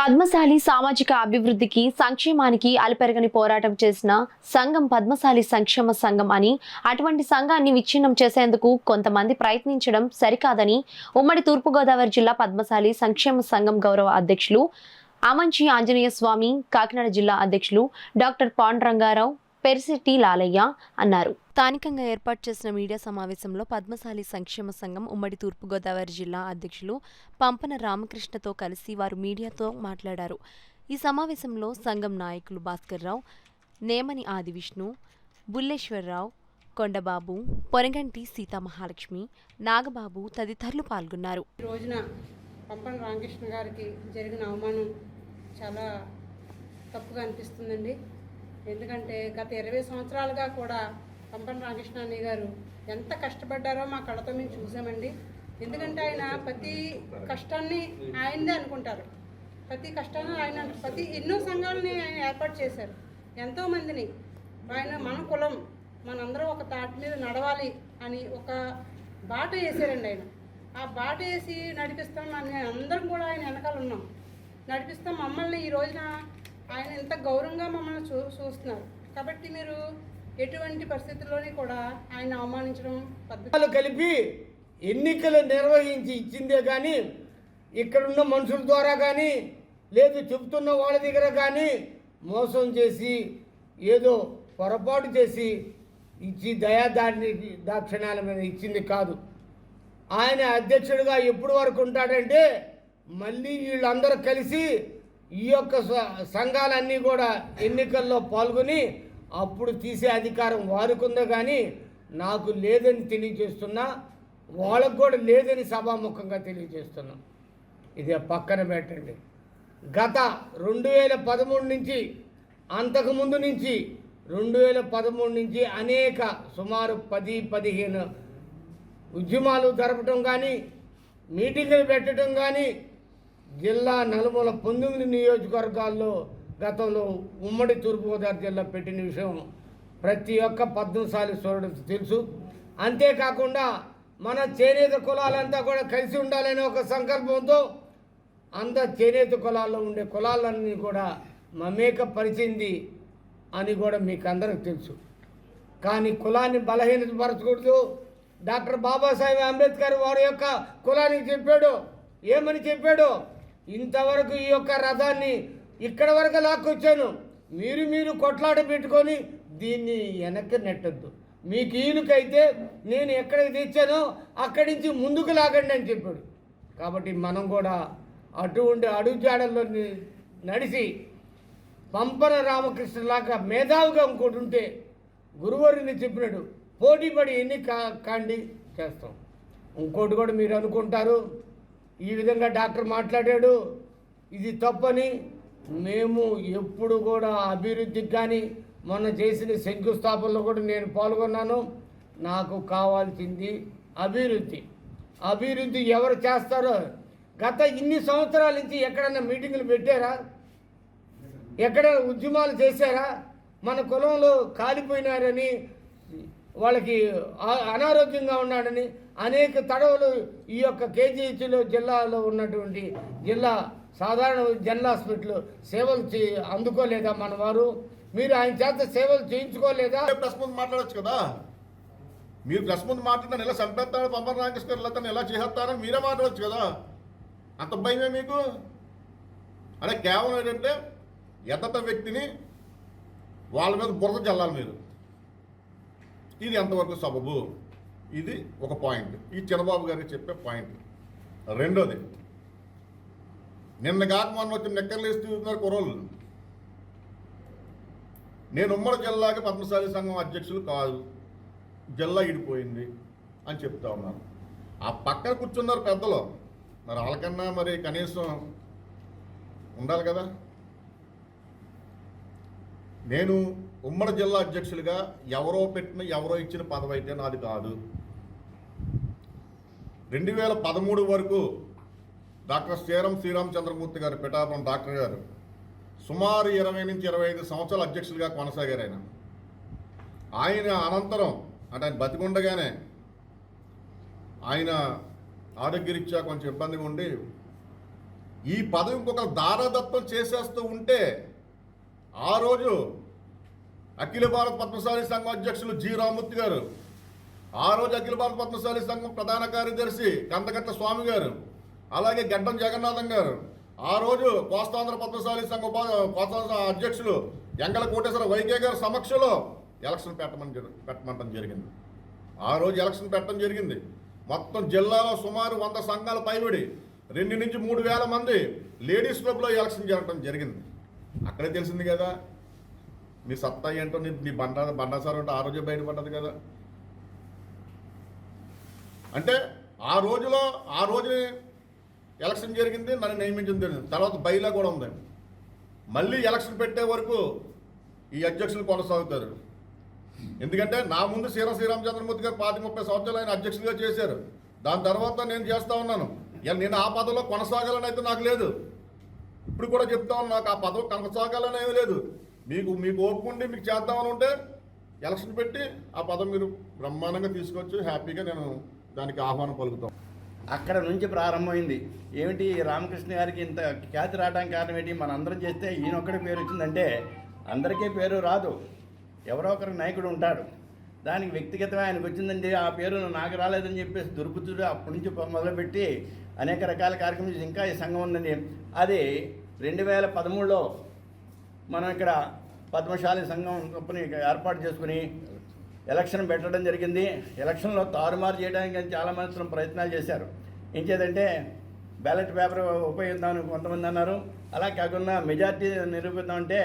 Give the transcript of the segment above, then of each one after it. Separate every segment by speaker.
Speaker 1: పద్మశాలి సామాజిక అభివృద్ధికి సంక్షేమానికి అలుపెరగని పోరాటం చేసిన సంఘం పద్మశాలి సంక్షేమ సంఘం అని, అటువంటి సంఘాన్ని విచ్ఛిన్నం చేసేందుకు కొంతమంది ప్రయత్నించడం సరికాదని ఉమ్మడి తూర్పుగోదావరి జిల్లా పద్మశాలి సంక్షేమ సంఘం గౌరవ అధ్యక్షులు అమంచి ఆంజనేయ స్వామి, కాకినాడ జిల్లా అధ్యక్షులు డాక్టర్ పాండురంగారావు, పెరిశెట్టి లాలయ్య అన్నారు. స్థానికంగా ఏర్పాటు చేసిన మీడియా సమావేశంలో పద్మశాలి సంక్షేమ సంఘం ఉమ్మడి తూర్పుగోదావరి జిల్లా అధ్యక్షులు పంపన రామకృష్ణతో కలిసి వారు మీడియాతో మాట్లాడారు. ఈ సమావేశంలో సంఘం నాయకులు భాస్కర్రావు, నేమని ఆదివిష్ణు, బుల్లేశ్వరరావు, కొండబాబు, పొరగంటి సీతామహాలక్ష్మి, నాగబాబు తదితరులు పాల్గొన్నారు.
Speaker 2: ఈ రోజున పంపన రామకృష్ణ గారికి జరిగిన అవమానం చాలా తప్పుగా అనిపిస్తుందండి. ఎందుకంటే గత 20 సంవత్సరాలుగా కూడా పంపన రామకృష్ణ అన్నయ్య గారు ఎంత కష్టపడ్డారో మా కళ్ళతో మేము చూసామండి. ఎందుకంటే ఆయన ప్రతి కష్టాన్ని ఆయనదే అనుకుంటారు, ప్రతి కష్టాన్ని ఆయన ఎన్నో సంఘాలని ఆయన ఏర్పాటు చేశారు. ఎంతోమందిని ఆయన మన కులం మనందరం ఒక తాటి మీద నడవాలి అని ఒక బాట వేసారండి. ఆయన ఆ బాట వేసి నడిపిస్తాం, అందరం కూడా ఆయన వెనకాల ఉన్నాం, నడిపిస్తాం. మమ్మల్ని ఈ రోజున ఆయన ఎంత గౌరవంగా మమ్మల్ని చూస్తున్నారు. కాబట్టి మీరు ఎటువంటి పరిస్థితుల్లోని కూడా ఆయన అవమానించడం పద్ధతి
Speaker 3: కలిపి ఎన్నికలు నిర్వహించి ఇచ్చిందే కానీ ఇక్కడున్న మనుషుల ద్వారా కానీ లేదు చెబుతున్న వాళ్ళ దగ్గర కానీ మోసం చేసి ఏదో పొరపాటు చేసి ఇచ్చి దాక్షిణ్యాల మీద ఇచ్చింది కాదు. ఆయన అధ్యక్షుడిగా ఎప్పుడు వరకు ఉంటాడంటే మళ్ళీ వీళ్ళందరూ కలిసి ఈ యొక్క సంఘాలన్నీ కూడా ఎన్నికల్లో పాల్గొని అప్పుడు తీసే అధికారం వారికి ఉందో కానీ నాకు లేదని తెలియజేస్తున్నా, వాళ్ళకు కూడా లేదని సభాముఖంగా తెలియజేస్తున్నా. ఇది పక్కన పెట్టండి. గత 2013 నుంచి అంతకుముందు నుంచి 2013 నుంచి అనేక సుమారు 10-15 ఉద్యమాలు జరపటం కానీ మీటింగులు పెట్టడం కానీ జిల్లా నలుమూల 19 నియోజకవర్గాల్లో గతంలో ఉమ్మడి తూర్పుగోదావరి జిల్లా పెట్టిన విషయం ప్రతి ఒక్క పద్మశాలి సోదరుడికి తెలుసు. అంతేకాకుండా మన చేనేత కులాలంతా కూడా కలిసి ఉండాలనే ఒక సంకల్పంతో అంత చేనేత కులాల్లో ఉండే కులాలన్నీ కూడా మమేకపరిచింది అని కూడా మీకు అందరికి తెలుసు. కానీ కులాన్ని బలహీనపరచకూడదు. డాక్టర్ బాబాసాహెబ్ అంబేద్కర్ వారి యొక్క కులానికి చెప్పాడు, ఏమని చెప్పాడు? ఇంతవరకు ఈ యొక్క రథాన్ని ఇక్కడ వరకు లాక్కొచ్చాను, మీరు కొట్లాట పెట్టుకొని దీన్ని వెనక్కి నెట్టద్దు. మీకు ఈయనకైతే నేను ఎక్కడికి తెచ్చానో అక్కడి నుంచి ముందుకు లాగండి అని చెప్పాడు. కాబట్టి మనం కూడా అటువంటి అడుగుజాడల్లో నడిచి పంపన రామకృష్ణలాగా మేధావిగా ఇంకోటి ఉంటే గురువారిని చెప్పినాడు పోటీపడి ఎన్ని కాండి చేస్తాం. ఇంకోటి కూడా మీరు అనుకుంటారు ఈ విధంగా డాక్టర్ మాట్లాడాడు ఇది తప్పని. మేము ఎప్పుడు కూడా అభివృద్ధికి కానీ మొన్న చేసిన శంకుస్థాపనలో కూడా నేను పాల్గొన్నాను. నాకు కావాల్సింది అభివృద్ధి. అభివృద్ధి ఎవరు చేస్తారో గత ఇన్ని సంవత్సరాల నుంచి ఎక్కడన్నా మీటింగులు పెట్టారా? ఎక్కడ ఉద్యమాలు చేశారా? మన కులంలో కాలిపోయినారని, వాళ్ళకి అనారోగ్యంగా ఉన్నాడని అనేక తడవలు ఈ యొక్క కేజీహెచ్లో జిల్లాలో ఉన్నటువంటి జిల్లా సాధారణ జనరల్ హాస్పిటల్ సేవలు అందుకోలేదా మన వారు? మీరు ఆయన చేత సేవలు చేయించుకోలేదా?
Speaker 4: ప్రెస్ ముందు మాట్లాడచ్చు కదా. మీరు ప్రెస్ ముందు మాట్లాడిన ఎలా చంపేస్తాను పంపన రామకృష్ణ గారు ఎలా చేస్తారని మీరే మాట్లాడచ్చు కదా. అంత భయమే మీకు? అంటే కేవలం ఏంటంటే ఎదట వ్యక్తిని వాళ్ళ మీద బురద చల్లాలి మీరు. ఇది ఎంతవరకు సబబు? ఇది ఒక పాయింట్. ఈ చంద్రబాబు గారికి చెప్పే పాయింట్. రెండోది, నిన్న కాక మొన్న వచ్చి నెక్కర్లు వేస్తున్నారు కుర్రోళ్ళు. నేను ఉమ్మడి జిల్లాకి పద్మశాలి సంఘం అధ్యక్షులు కాదు, జిల్లా ఇడిపోయింది అని చెప్తా ఉన్నారు. ఆ పక్కన కూర్చున్నారు పెద్దలు, మరి వాళ్ళకన్నా మరి కనీసం ఉండాలి కదా. నేను ఉమ్మడి జిల్లా అధ్యక్షులుగా ఎవరో పెట్టిన ఎవరో ఇచ్చిన పదవి అయితే నాది కాదు. 2013 వరకు డాక్టర్ శ్రీరామచంద్రమూర్తి గారు, పిఠాపురం డాక్టర్ గారు సుమారు 20 నుంచి 25 సంవత్సరాలు అధ్యక్షులుగా కొనసాగారు. ఆయన అనంతరం అంటే ఆయన బతికుండగానే ఆయన ఆరోగ్యరీత్యా కొంచెం ఇబ్బందిగా ఉండి ఈ పదవి ఇంకొక దారదత్తం చేసేస్తూ ఉంటే ఆ రోజు అఖిల భారత పద్మశాలి సంఘం అధ్యక్షులు జి రామూర్తి గారు, ఆ రోజు అఖిల భారత పద్మశాలి సంఘం ప్రధాన కార్యదర్శి కందగట్ల స్వామి గారు, అలాగే గడ్డం జగన్నాథం గారు, ఆ రోజు కోస్తాంధ్ర పద్మశాలి సంఘం కోస్తాంధ్ర అధ్యక్షులు ఎంగల కోటేశ్వర వైకే గారి సమక్షంలో ఎలక్షన్ పెట్టమంటం జరిగింది. ఆ రోజు ఎలక్షన్ పెట్టడం జరిగింది. మొత్తం జిల్లాలో సుమారు 100 సంఘాల పైబడి 2 నుంచి 3 వేల మంది లేడీస్ క్లబ్లో ఎలక్షన్ జరగడం జరిగింది. అక్కడే తెలిసింది కదా మీ సత్తా ఏంటో, నీ బండాసారు అంటే ఆ రోజే బయటపడ్డది కదా. అంటే ఆ రోజుని ఎలక్షన్ జరిగింది, నన్ను నియమించడం జరిగింది. తర్వాత బయలా కూడా ఉంది. మళ్ళీ ఎలక్షన్ పెట్టే వరకు ఈ అధ్యక్షులు కొనసాగుతారు. ఎందుకంటే నా ముందు శ్రీరామచంద్రమూర్తి గారు 30 సంవత్సరాలు ఆయన అధ్యక్షులుగా చేశారు. దాని తర్వాత నేను చేస్తూ ఉన్నాను. నేను ఆ పదవిలో కొనసాగాలని అయితే నాకు లేదు. ఇప్పుడు కూడా చెప్తా ఉన్నాను, నాకు ఆ పదవి కొనసాగాలని ఏమీ లేదు. మీకు ఓపుకుండి మీకు చేద్దామని ఉంటే ఎలక్షన్ పెట్టి ఆ పదవి మీరు బ్రహ్మాండంగా తీసుకోవచ్చు. హ్యాపీగా నేను దానికి ఆహ్వానం పలుకుతాం.
Speaker 5: అక్కడ నుంచి ప్రారంభమైంది. ఏమిటి రామకృష్ణ గారికి ఇంత ఖ్యాతి రావడానికి కారణం ఏంటి? మనందరం చేస్తే ఈయనొక్కడి పేరు వచ్చిందంటే అందరికీ పేరు రాదు, ఎవరో ఒకరి నాయకుడు ఉంటాడు. దానికి వ్యక్తిగతమే ఆయనకు వచ్చిందండి, ఆ పేరు నాకు రాలేదని చెప్పేసి దుర్బుద్ధుడు అప్పటి నుంచి మొదలుపెట్టి అనేక రకాల కార్యక్రమం చేసి ఇంకా ఈ సంఘం ఉందండి. అది 2013లో మనం ఇక్కడ పద్మశాలి సంఘం చొప్పున ఏర్పాటు చేసుకుని ఎలక్షన్ పెట్టడం జరిగింది. ఎలక్షన్లో తారుమారు చేయడానికి చాలా మాత్రం ప్రయత్నాలు చేశారు. ఏం చేద్దంటే బ్యాలెట్ పేపర్ ఉపయోగిద్దామని కొంతమంది అన్నారు. అలా కాకుండా మెజార్టీ నిరూపిద్దామంటే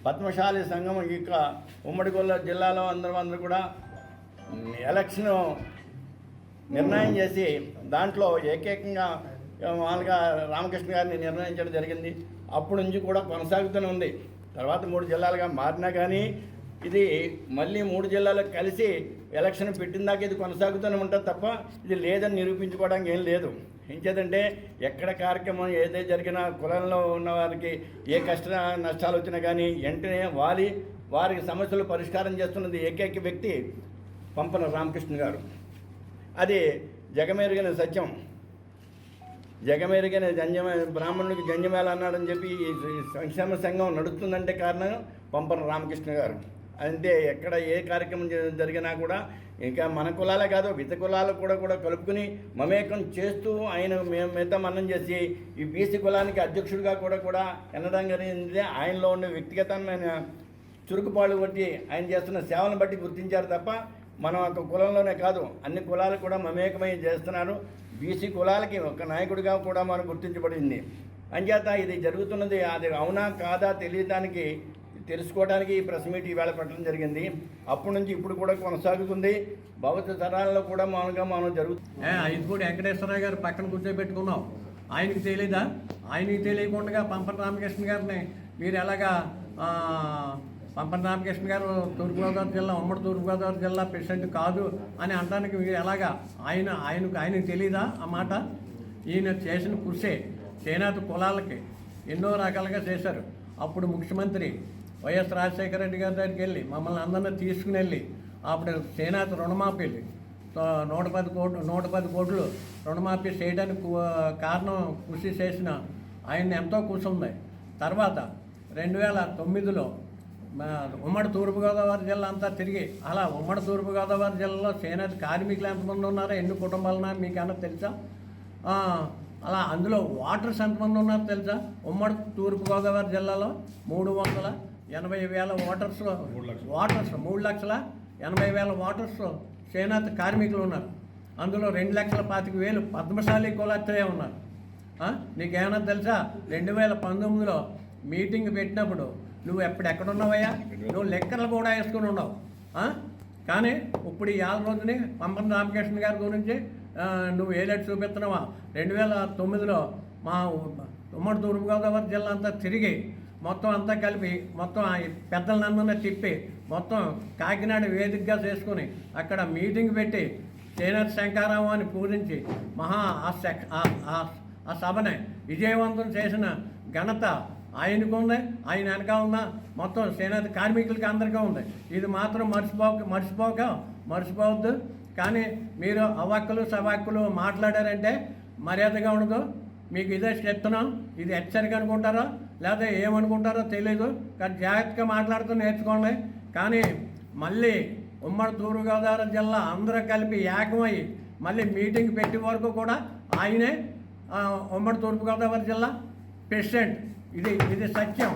Speaker 5: పద్మశాలి సంఘం ఇక ఉమ్మడి జిల్లాలో అందరూ కూడా ఎలక్షన్ నిర్ణయం చేసి దాంట్లో ఏకైకంగా మామూలుగా రామకృష్ణ గారిని నిర్ణయించడం జరిగింది. అప్పటి నుంచి కూడా కొనసాగుతూనే ఉంది. తర్వాత 3 జిల్లాలుగా మారినా కానీ ఇది మళ్ళీ 3 జిల్లాలకు కలిసి ఎలక్షన్ పెట్టిందాక ఇది కొనసాగుతూనే ఉంటుంది తప్ప ఇది లేదని నిరూపించుకోవడానికి ఏం లేదు. ఏం చేద్దంటే ఎక్కడ కార్యక్రమం ఏదైతే జరిగినా కులంలో ఉన్న వారికి ఏ కష్ట నష్టాలు వచ్చినా కానీ వెంటనే వారికి సమస్యలు పరిష్కారం చేస్తున్నది ఏకైక వ్యక్తి పంపన రామకృష్ణ గారు. అది జగమెరిగిన సత్యం. జగమెరిగిన బ్రాహ్మణుడికి జంజమేళ అన్నాడని చెప్పి ఈ సంక్షేమ సంఘం నడుస్తుందంటే కారణం పంపన రామకృష్ణ గారు. అంటే ఎక్కడ ఏ కార్యక్రమం జరిగినా కూడా ఇంకా మన కులాలే కాదు ఇతర కులాలు కూడా కలుపుకుని మమేకం చేస్తూ ఆయన మిగతా మన్నం చేసి ఈ బీసీ కులానికి అధ్యక్షుడిగా కూడా ఎన్నడం జరిగింది. ఆయనలో ఉండే వ్యక్తిగతమైన చురుకుపాటు బట్టి ఆయన చేస్తున్న సేవలను బట్టి గుర్తించారు తప్ప మనం ఒక కులంలోనే కాదు అన్ని కులాలు కూడా మమేకమై చేస్తున్నారు. బీసీ కులాలకి ఒక నాయకుడిగా కూడా మనం గుర్తించబడింది. అంచేత ఇది జరుగుతున్నది అది అవునా కాదా తెలియడానికి తెలుసుకోవడానికి ఈ ప్రెస్ మీట్ ఈవేళ పెట్టడం జరిగింది. అప్పటి నుంచి ఇప్పుడు కూడా కొనసాగుతుంది. భవిష్యత్తు తరాల్లో కూడా మామూలుగా మనం జరుగుతుంది.
Speaker 6: ఐదుపూడి వెంకటేశ్వరరావు గారు పక్కన కూర్చోబెట్టుకున్నాం. ఆయనకి తెలియదా? ఆయనకి తెలియకుండా పంపన రామకృష్ణ గారిని మీరు ఎలాగా పంపన రామకృష్ణ గారు తూర్పుగోదావరి జిల్లా ఉమ్మడి తూర్పుగోదావరి జిల్లా ప్రెసిడెంట్ కాదు అని అనడానికి మీరు ఎలాగా? ఆయనకు తెలియదా ఆ మాట? ఈయన చేసిన కృషి చేనేత కులాలకి ఎన్నో రకాలుగా చేశారు. అప్పుడు ముఖ్యమంత్రి వైఎస్ రాజశేఖర రెడ్డి గారి దగ్గరికి వెళ్ళి మమ్మల్ని అందరినీ తీసుకుని వెళ్ళి అప్పుడు చేనేత రుణమాఫీలు 110 కోట్లు రుణమాఫీ చేయడానికి కారణం కృషి చేసిన ఆయన ఎంతో కృషి ఉంది. తర్వాత 2009లో ఉమ్మడి తూర్పుగోదావరి జిల్లా అంతా తిరిగి అలా ఉమ్మడి తూర్పుగోదావరి జిల్లాలో చేనేత కార్మికులు ఎంతమంది ఉన్నారో ఎన్ని కుటుంబాలు ఉన్నారో మీకు ఏమన్నా తెలుసా? అలా అందులో వాటర్స్ ఎంతమంది ఉన్నారో తెలుసా? ఉమ్మడి తూర్పుగోదావరి జిల్లాలో 380,000 వాటర్స్ 3,80,000 వాటర్స్ చేనేత కార్మికులు ఉన్నారు. అందులో 2,25,000 పద్మశాలి కులస్తులే ఉన్నారు. నీకేమన్నా తెలుసా? 2019లో మీటింగ్ పెట్టినప్పుడు నువ్వు ఎక్కడున్నావయ్యా? నువ్వు లెక్కలు కూడా వేసుకుని ఉన్నావు. కానీ ఇప్పుడు ఈ 6 రోజుని పంపన రామకృష్ణ గారి గురించి నువ్వు ఏలేట్ చూపిస్తున్నావా? 2009లో మా ఉమ్మడి తూర్పుగోదావరి జిల్లా అంతా తిరిగి మొత్తం అంతా కలిపి మొత్తం పెద్దలందరినీ తిప్పి మొత్తం కాకినాడ వేదికగా చేసుకుని అక్కడ మీటింగ్ పెట్టి చేనేత శంకారావు అని పూజించి ఆ సభని విజయవంతం చేసిన ఘనత ఆయనకు ఉంది. ఆయన వెనక ఉన్న మొత్తం చేనేత కార్మికులకి అందరికీ ఉంది. ఇది మాత్రం మర్చిపోవద్దు. కానీ మీరు అవాక్కులు సవాక్కులు మాట్లాడారంటే మర్యాదగా ఉండదు. మీకు ఇదే చెప్తున్నాం. ఇది హెచ్చరిక అనుకుంటారో లేదా ఏమనుకుంటారో తెలీదు, కానీ జాగ్రత్తగా మాట్లాడుతూ నేర్చుకోండి. కానీ మళ్ళీ ఉమ్మడి తూర్పుగోదావరి జిల్లా అందరూ కలిపి ఏకమై మళ్ళీ మీటింగ్ పెట్టే వరకు కూడా ఆయనే ఉమ్మడి తూర్పుగోదావరి జిల్లా ప్రెసిడెంట్. ఇది సత్యం.